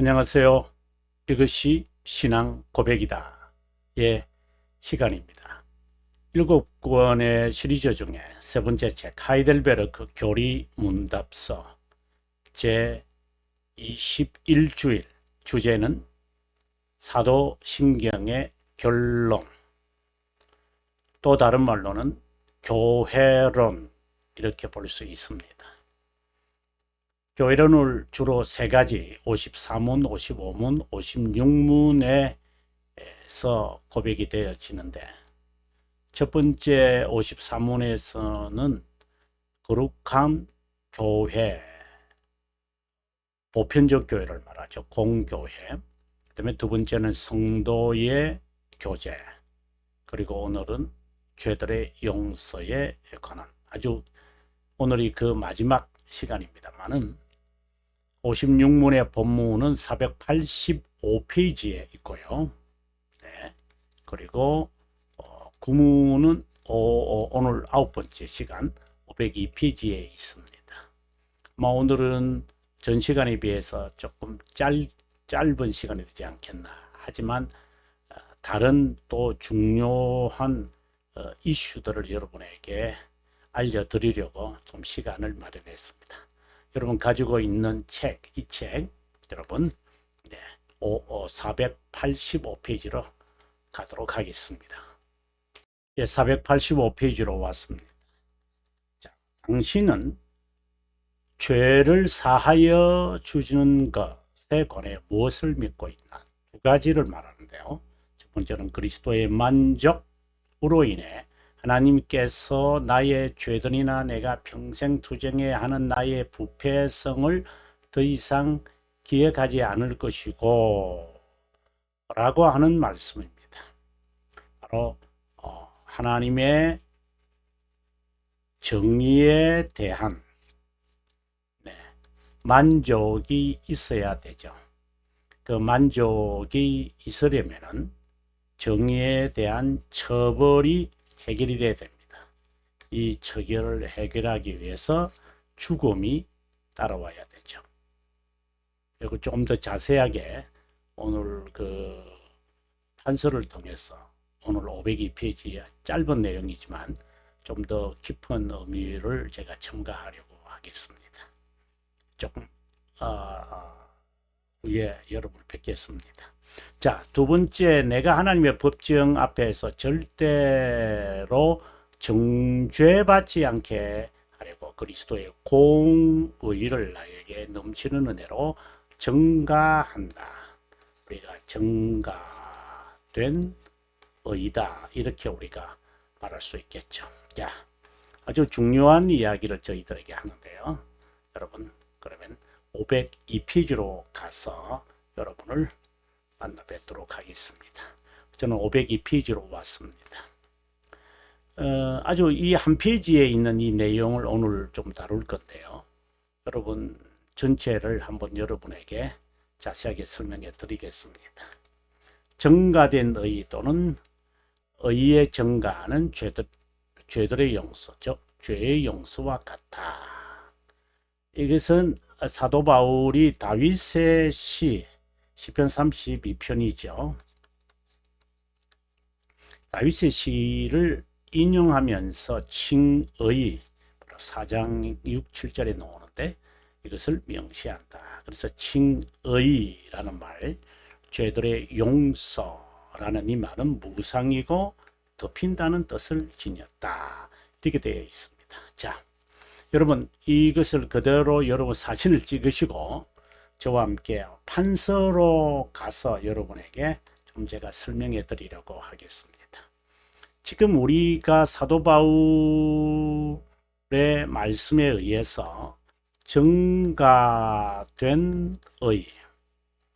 안녕하세요. 이것이 신앙 고백이다. 의 시간입니다. 7권의 시리즈 중에 세 번째 책 하이델베르크 교리 문답서 제 21주일 주제는 사도신경의 결론, 또 다른 말로는 교회론, 이렇게 볼 수 있습니다. 교회론을 주로 세 가지 54문, 55문, 56문에서 고백이 되어지는데, 첫 번째 54문에서는 거룩한 교회, 보편적 교회를 말하죠. 공교회. 그 다음에 두 번째는 성도의 교제, 그리고 오늘은 죄들의 용서에 관한, 아주 오늘이 그 마지막 시간입니다만은 56문의 본문은 485페이지에 있고요. 네. 그리고 구문은 오늘 9번째 시간 502페이지에 있습니다. 오늘은 전 시간에 비해서 조금 짧은 시간이 되지 않겠나. 하지만 다른 또 중요한 이슈들을 여러분에게 알려드리려고 좀 시간을 마련했습니다. 여러분 가지고 있는 책, 이 책 여러분 485페이지로 가도록 하겠습니다. 485페이지로 왔습니다. 자, 당신은 죄를 사하여 주시는 것에 관해 무엇을 믿고 있나? 두 가지를 말하는데요. 첫 번째는 그리스도의 만족으로 인해 하나님께서 나의 죄들이나 내가 평생 투쟁해야 하는 나의 부패성을 더 이상 기억하지 않을 것이고 라고 하는 말씀입니다. 바로 하나님의 정의에 대한 만족이 있어야 되죠. 그 만족이 있으려면은 정의에 대한 처벌이 해결이 돼야 됩니다. 이 처결을 해결하기 위해서 죽음이 따라와야 되죠. 그리고 좀 더 자세하게 오늘 그 판서를 통해서 오늘 502페이지의 짧은 내용이지만 좀 더 깊은 의미를 제가 첨가하려고 하겠습니다. 조금 후에 여러분을 뵙겠습니다. 자, 두 번째, 내가 하나님의 법정 앞에서 절대로 정죄받지 않게 하려고 그리스도의 공의를 나에게 넘치는 은혜로 증가한다. 우리가 증가된 의다, 이렇게 우리가 말할 수 있겠죠. 자, 아주 중요한 이야기를 저희들에게 하는데요. 여러분, 그러면 502페이지로 가서 여러분을 만나 뵙도록 하겠습니다. 저는 502페이지로 왔습니다. 아주 이 한 페이지에 있는 이 내용을 오늘 좀 다룰 건데요. 여러분 전체를 한번 여러분에게 자세하게 설명해 드리겠습니다. 증가된 의 또는 의의 증가는 죄들의 용서, 즉 죄의 용서와 같다. 이것은 사도 바울이 다윗의 시편 32편이죠. 다윗의 시를 인용하면서 칭의, 4장 6, 7절에 나오는데 이것을 명시한다. 그래서 칭의라는 말, 죄들의 용서라는 이 말은 무상이고 덮인다는 뜻을 지녔다. 이렇게 되어 있습니다. 자, 여러분 이것을 그대로 여러분 사진을 찍으시고 저와 함께 판서로 가서 여러분에게 좀 제가 설명해 드리려고 하겠습니다. 지금 우리가 사도 바울의 말씀에 의해서 증가된 의,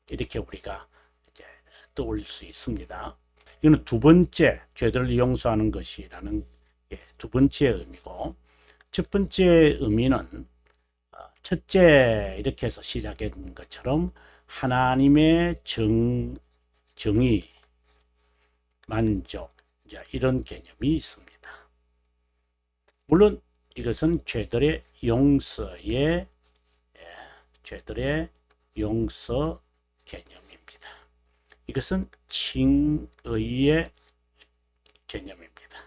이렇게 우리가 이제 떠올릴 수 있습니다. 이거는 두 번째, 죄들을 용서하는 것이라는 두 번째 의미고, 첫 번째 의미는 첫째, 이렇게 해서 시작된 것처럼 하나님의 정의, 만족, 이런 개념이 있습니다. 물론 이것은 죄들의 용서의 개념입니다. 이것은 칭의의 개념입니다.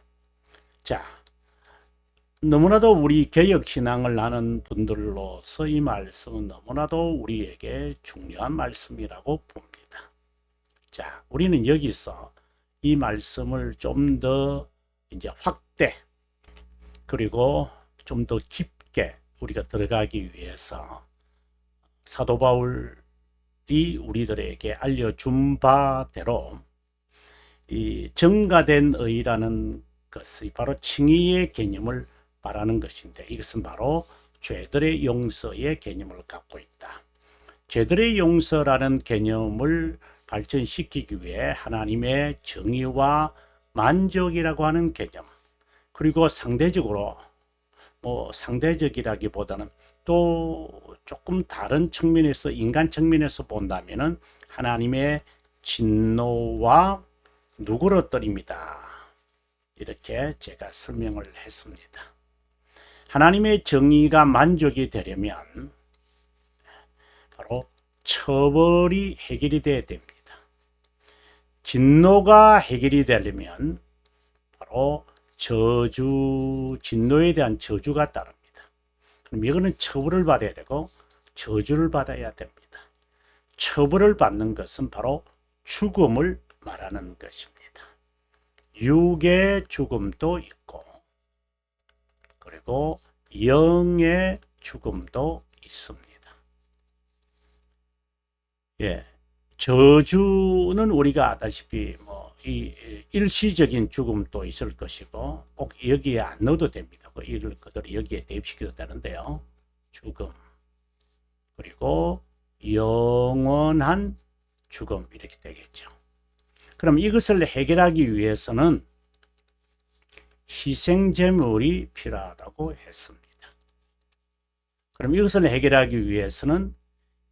자, 너무나도 우리 개혁신앙을 하는 분들로서 이 말씀은 너무나도 우리에게 중요한 말씀이라고 봅니다. 자, 우리는 여기서 이 말씀을 좀 더 이제 확대, 그리고 좀 더 깊게 우리가 들어가기 위해서 사도 바울이 우리들에게 알려준 바대로 이 증가된 의라는 것이 바로 칭의의 개념을 말하는 것인데, 이것은 바로 죄들의 용서의 개념을 갖고 있다. 죄들의 용서라는 개념을 발전시키기 위해 하나님의 정의와 만족이라고 하는 개념, 그리고 상대적으로 상대적이라기보다는 또 조금 다른 측면에서, 인간 측면에서 본다면은 하나님의 진노와 누그러뜨립니다. 이렇게 제가 설명을 했습니다. 하나님의 정의가 만족이 되려면 바로 처벌이 해결이 돼야 됩니다. 진노가 해결이 되려면 바로 진노에 대한 저주가 따릅니다. 그럼 이거는 처벌을 받아야 되고 저주를 받아야 됩니다. 처벌을 받는 것은 바로 죽음을 말하는 것입니다. 육의 죽음도 있고, 그리고 영의 죽음도 있습니다. 예, 저주는 우리가 아다시피 이 일시적인 죽음도 있을 것이고, 꼭 여기에 안 넣어도 됩니다. 이걸 그대로 여기에 대입시켜도 되는데요. 죽음, 그리고 영원한 죽음, 이렇게 되겠죠. 그럼 이것을 해결하기 위해서는 희생제물이 필요하다고 했습니다. 그럼 이것을 해결하기 위해서는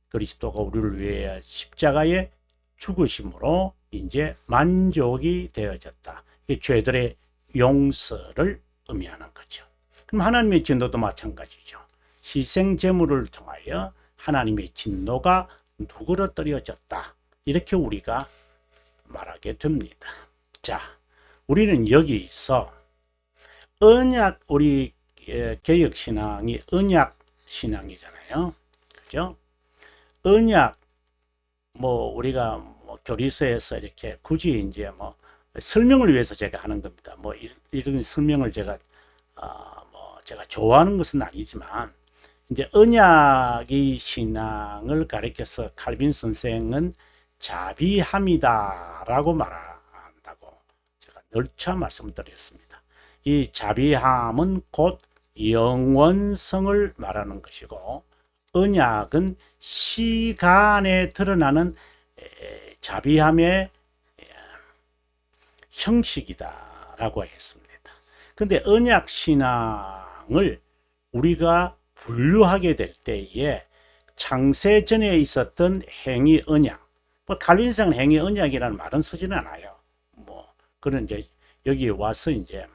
그리스도가 우리를 위해 십자가에 죽으심으로 이제 만족이 되어졌다. 이 죄들의 용서를 의미하는 거죠. 그럼 하나님의 진노도 마찬가지죠. 희생제물을 통하여 하나님의 진노가 누그러뜨려졌다. 이렇게 우리가 말하게 됩니다. 자, 우리는 여기서 언약, 우리 개혁신앙이 언약신앙이잖아요. 그죠? 언약, 우리가 교리서에서 이렇게 굳이 이제 설명을 위해서 제가 하는 겁니다. 이런 설명을 제가 좋아하는 것은 아니지만, 이제 언약의 신앙을 가리켜서 칼빈 선생은 자비함이다라고 말한다고 제가 늘차 말씀드렸습니다. 이 자비함은 곧 영원성을 말하는 것이고, 언약은 시간에 드러나는 자비함의 형식이다라고 했습니다. 근데 언약 신앙을 우리가 분류하게 될 때에 창세 전에 있었던 행위 언약, 칼빈성은 행위 언약이라는 말은 쓰지는 않아요. 그런 이제 여기 와서 이제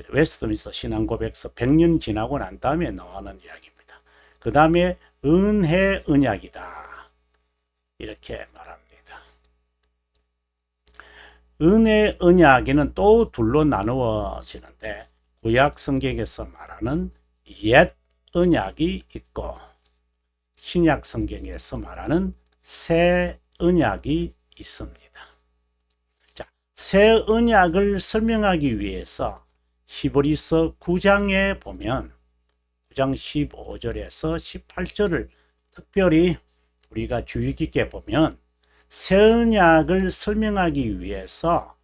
웨스트민스터 신앙 고백서 100년 지나고 난 다음에 나오는 이야기입니다. 그 다음에 은혜 언약이다, 이렇게 말합니다. 은혜 언약에는 또 둘로 나누어지는데, 구약 성경에서 말하는 옛 언약이 있고, 신약 성경에서 말하는 새 언약이 있습니다. 자, 새 언약을 설명하기 위해서 히브리서 9장에 보면 9장 15절에서 18절을 특별히 우리가 주의 깊게 보면, 새 언약을 설명하기 위해서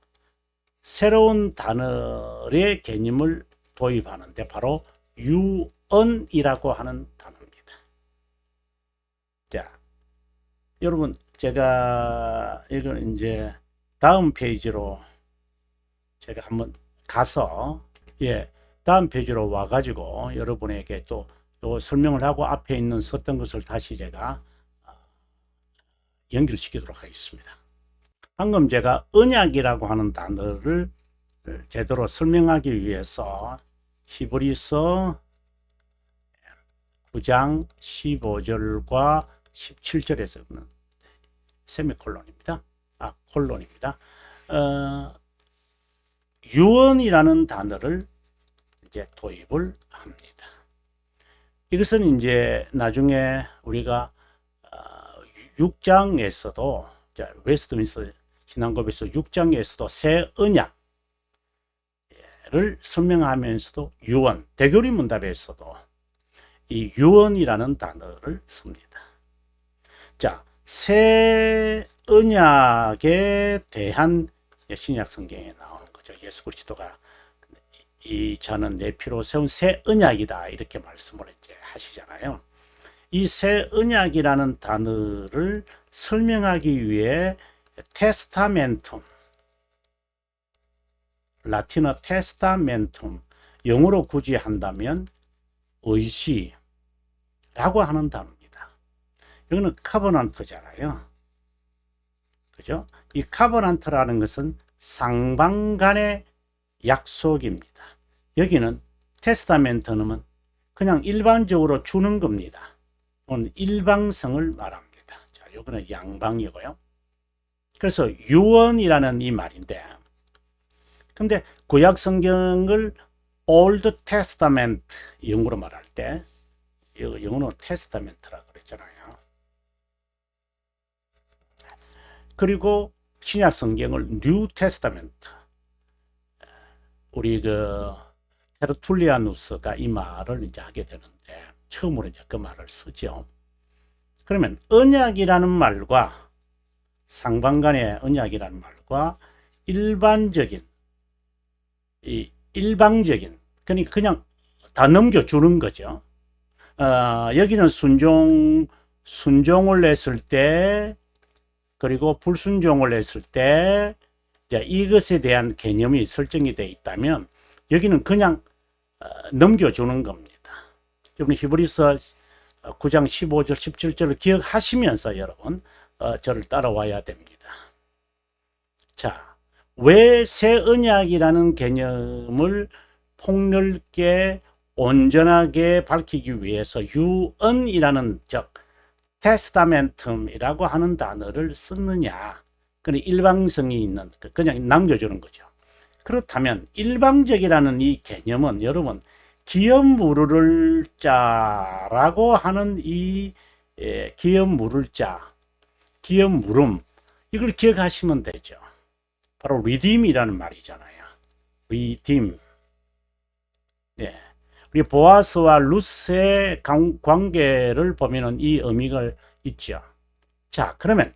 새로운 단어의 개념을 도입하는데 바로 유언이라고 하는 단어입니다. 자, 여러분, 제가 이걸 이제 다음 페이지로 제가 한번 가서, 다음 페이지로 와가지고 여러분에게 또 설명을 하고 앞에 있는 썼던 것을 다시 제가 연결시키도록 하겠습니다. 방금 제가 언약이라고 하는 단어를 제대로 설명하기 위해서 히브리서 9장 15절과 17절에서는 세미콜론입니다. 콜론입니다. 유언이라는 단어를 이제 도입을 합니다. 이것은 이제 나중에 우리가 6장에서도 웨스트민스터 신앙법에서 6장에서도 새 언약을 설명하면서도 유언, 대교리 문답에서도 이 유언이라는 단어를 씁니다. 자, 새 언약에 대한 신약 성경에 나오는 거죠. 예수 그리스도가 이 자는 내 피로 세운 새 언약이다 이렇게 말씀을 이제 하시잖아요. 이 새 언약이라는 단어를 설명하기 위해 테스타멘툼, 라틴어 테스타멘툼, 영어로 굳이 한다면 의시라고 하는 단어입니다. 이거는 카버넌트잖아요. 그죠? 이 카버넌트라는 것은 상방 간의 약속입니다. 여기는 테스타멘트는 그냥 일반적으로 주는 겁니다. 이건 일방성을 말합니다. 자, 요거는 양방이고요. 그래서 유언이라는 이 말인데, 근데 구약 성경을 Old Testament 영어로 말할 때, 영어로 테스타멘트라고 그랬잖아요. 그리고 신약 성경을 New Testament, 우리 테르툴리아누스가 이 말을 이제 하게 되는데, 처음으로 이제 그 말을 쓰죠. 그러면 언약이라는 말과 상방간의 언약이라는 말과 일방적인, 그러니까 그냥 다 넘겨주는 거죠. 여기는 순종을 했을 때, 그리고 불순종을 했을 때, 이것에 대한 개념이 설정이 되어 있다면, 여기는 그냥 넘겨주는 겁니다. 여러분 히브리서 9장 15절 17절을 기억하시면서 여러분 저를 따라와야 됩니다. 자, 왜 새 언약이라는 개념을 폭넓게 온전하게 밝히기 위해서 유언이라는 즉 테스타멘텀이라고 하는 단어를 썼느냐? 그런 일방성이 있는, 그냥 남겨주는 거죠. 그렇다면 일방적이라는 이 개념은 여러분 기업 물을 자라고 하는 이 기업 물을 자, 기업 물음, 이걸 기억하시면 되죠. 바로 redeem이라는 말이잖아요. redeem. 네. 우리 보아스와 룻의 관계를 보면은 이 의미가 있죠. 자, 그러면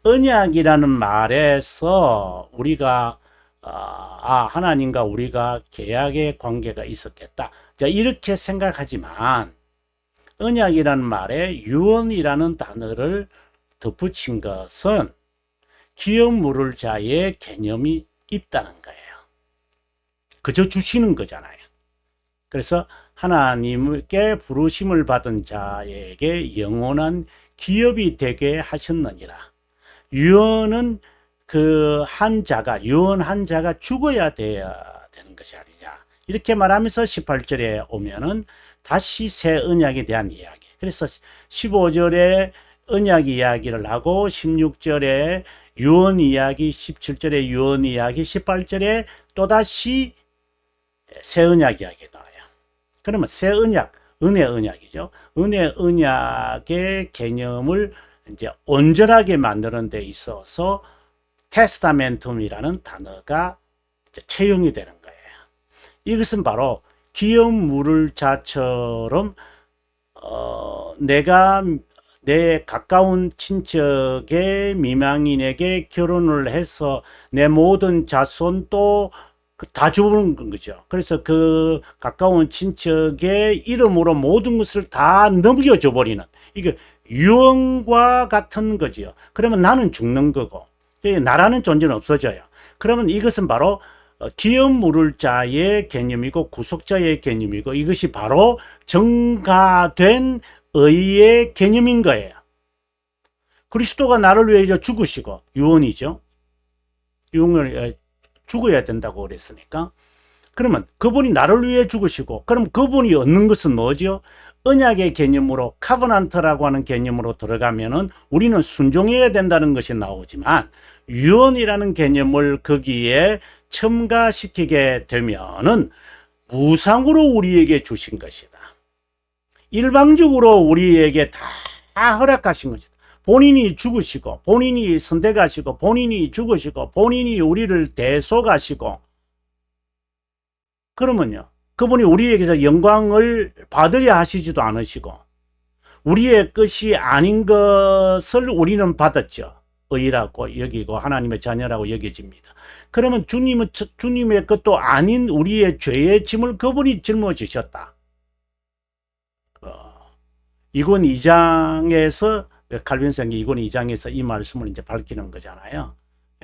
언약이라는 말에서 우리가 하나님과 우리가 계약의 관계가 있었겠다. 자, 이렇게 생각하지만 언약이라는 말에 유언이라는 단어를 덧붙인 것은 기업 물을 자의 개념이 있다는 거예요. 그저 주시는 거잖아요. 그래서 하나님께 부르심을 받은 자에게 영원한 기업이 되게 하셨느니라. 유언은 유언 한 자가 죽어야 돼야 되는 것이 아니냐. 이렇게 말하면서 18절에 오면은 다시 새 언약에 대한 이야기. 그래서 15절에 언약 이야기를 하고 16절에 유언 이야기, 17절에 유언 이야기, 18절에 또다시 새 언약 이야기 나와요. 그러면 새 언약, 은혜 언약이죠. 은혜 언약의 개념을 이제 온전하게 만드는 데 있어서 테스타멘툼이라는 단어가 채용이 되는 거예요. 이것은 바로 기업 물을 자처럼 내가 내 가까운 친척의 미망인에게 결혼을 해서 내 모든 자손도 다 주는 거죠. 그래서 그 가까운 친척의 이름으로 모든 것을 다 넘겨줘 버리는, 이게 유언과 같은 거지요. 그러면 나는 죽는 거고 나라는 존재는 없어져요. 그러면 이것은 바로 기업 물을 자의 개념이고 구속자의 개념이고, 이것이 바로 정가된 의의 개념인 거예요. 그리스도가 나를 위해 죽으시고, 유언이죠. 유언을 죽어야 된다고 그랬으니까. 그러면 그분이 나를 위해 죽으시고, 그럼 그분이 얻는 것은 뭐죠? 언약의 개념으로 카버넌트라고 하는 개념으로 들어가면은 우리는 순종해야 된다는 것이 나오지만 유언이라는 개념을 거기에 첨가시키게 되면은 무상으로 우리에게 주신 것이다. 일방적으로 우리에게 다 허락하신 것이다. 본인이 죽으시고 본인이 선택하시고 본인이 죽으시고 본인이 우리를 대속하시고 그러면요. 그분이 우리에게서 영광을 받으려 하시지도 않으시고 우리의 것이 아닌 것을 우리는 받았죠. 의라고 여기고 하나님의 자녀라고 여겨집니다. 그러면 주님은 주님의 것도 아닌 우리의 죄의 짐을 그분이 짊어지셨다. 이권 2장에서 칼빈성이 이권 2장에서 이 말씀을 이제 밝히는 거잖아요.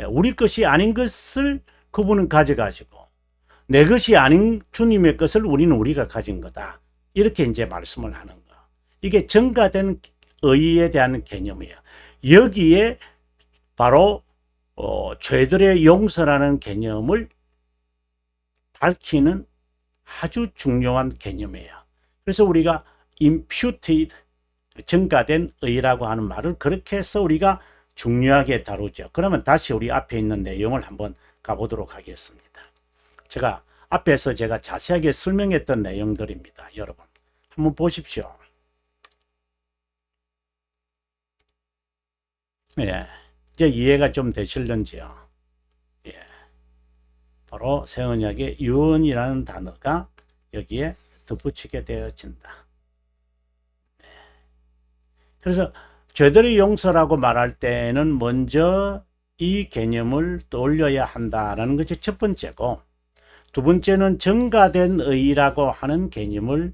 우리 것이 아닌 것을 그분은 가져가시고 내 것이 아닌 주님의 것을 우리가 가진 거다. 이렇게 이제 말씀을 하는 거. 이게 전가된 의에 대한 개념이에요. 여기에 바로 죄들의 용서라는 개념을 밝히는 아주 중요한 개념이에요. 그래서 우리가 imputed, 전가된 의라고 하는 말을 그렇게 해서 우리가 중요하게 다루죠. 그러면 다시 우리 앞에 있는 내용을 한번 가보도록 하겠습니다. 제가 앞에서 제가 자세하게 설명했던 내용들입니다. 여러분 한번 보십시오. 예, 이제 이해가 좀 되실런지요? 예, 바로 새 언약의 유언이라는 단어가 여기에 덧붙이게 되어진다. 네. 그래서 죄들의 용서라고 말할 때는 먼저 이 개념을 떠올려야 한다라는 것이 첫 번째고, 두 번째는 전가된 의라고 하는 개념을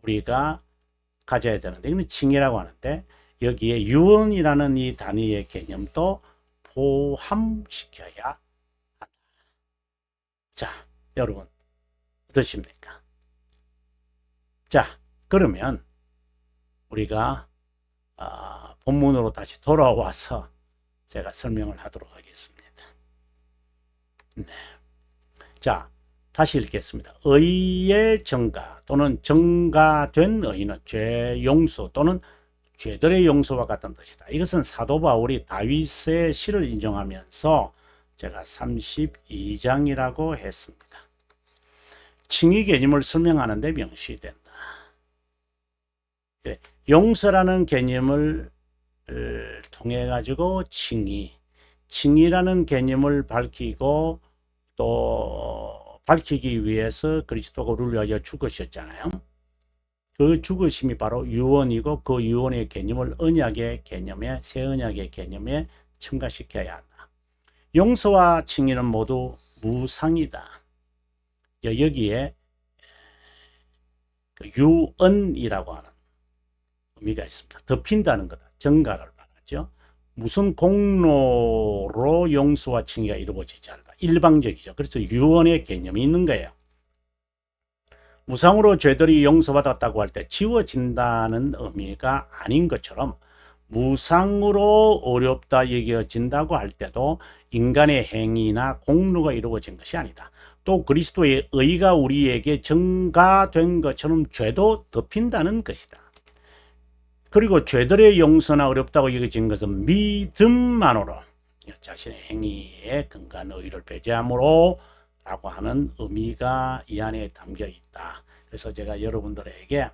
우리가 가져야 되는데, 이건 칭의라고 하는데 여기에 유언이라는 이 단위의 개념도 포함시켜야 한다. 자, 여러분 어떠십니까? 자, 그러면 우리가 본문으로 다시 돌아와서 제가 설명을 하도록 하겠습니다. 네. 자, 다시 읽겠습니다. 의의 전가 또는 전가된 의는 죄 용서 또는 죄들의 용서와 같은 뜻이다. 이것은 사도 바울이 다윗의 시를 인용하면서 제가 32장이라고 했습니다. 칭의 개념을 설명하는 데 명시된다. 용서라는 개념을 통해 가지고 칭의라는 개념을 밝히고 또 밝히기 위해서 그리스도가 우리를 위하여 죽으셨잖아요. 그 죽으심이 바로 유언이고 그 유언의 개념을 언약의 개념에, 새 언약의 개념에 첨가시켜야 한다. 용서와 칭의는 모두 무상이다. 여기에 유언이라고 하는 의미가 있습니다. 덮인다는 거다. 전가를 말하죠. 무슨 공로로 용서와 칭의가 이루어지지 않는다. 일방적이죠. 그래서 유언의 개념이 있는 거예요. 무상으로 죄들이 용서받았다고 할 때 지워진다는 의미가 아닌 것처럼 무상으로 어렵다 여겨진다고 할 때도 인간의 행위나 공로가 이루어진 것이 아니다. 또 그리스도의 의가 우리에게 전가된 것처럼 죄도 덮인다는 것이다. 그리고 죄들의 용서나 어렵다고 여겨진 것은 믿음만으로 자신의 행위에 근거한 의를 배제함으로 라고 하는 의미가 이 안에 담겨 있다. 그래서 제가 여러분들에게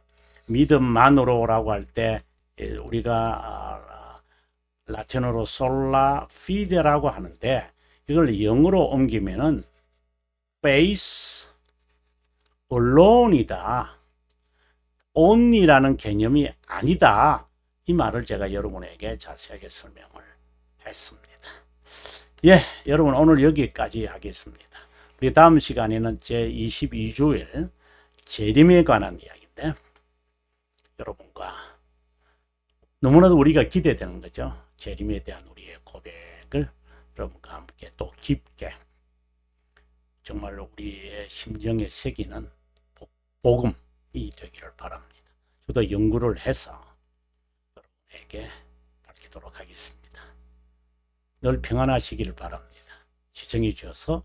믿음만으로라고 할 때 우리가 라틴어로 솔라 피데라고 하는데 이걸 영어로 옮기면은 faith alone이다. only라는 개념이 아니다. 이 말을 제가 여러분에게 자세하게 설명을 했습니다. 예, 여러분 오늘 여기까지 하겠습니다. 우리 다음 시간에는 제22주일 재림에 관한 이야기인데 여러분과 너무나도 우리가 기대되는 거죠. 재림에 대한 우리의 고백을 여러분과 함께 또 깊게 정말로 우리의 심정에 새기는 복음이 되기를 바랍니다. 저도 연구를 해서 여러분에게 밝히도록 하겠습니다. 늘 평안하시기를 바랍니다. 시청해 주셔서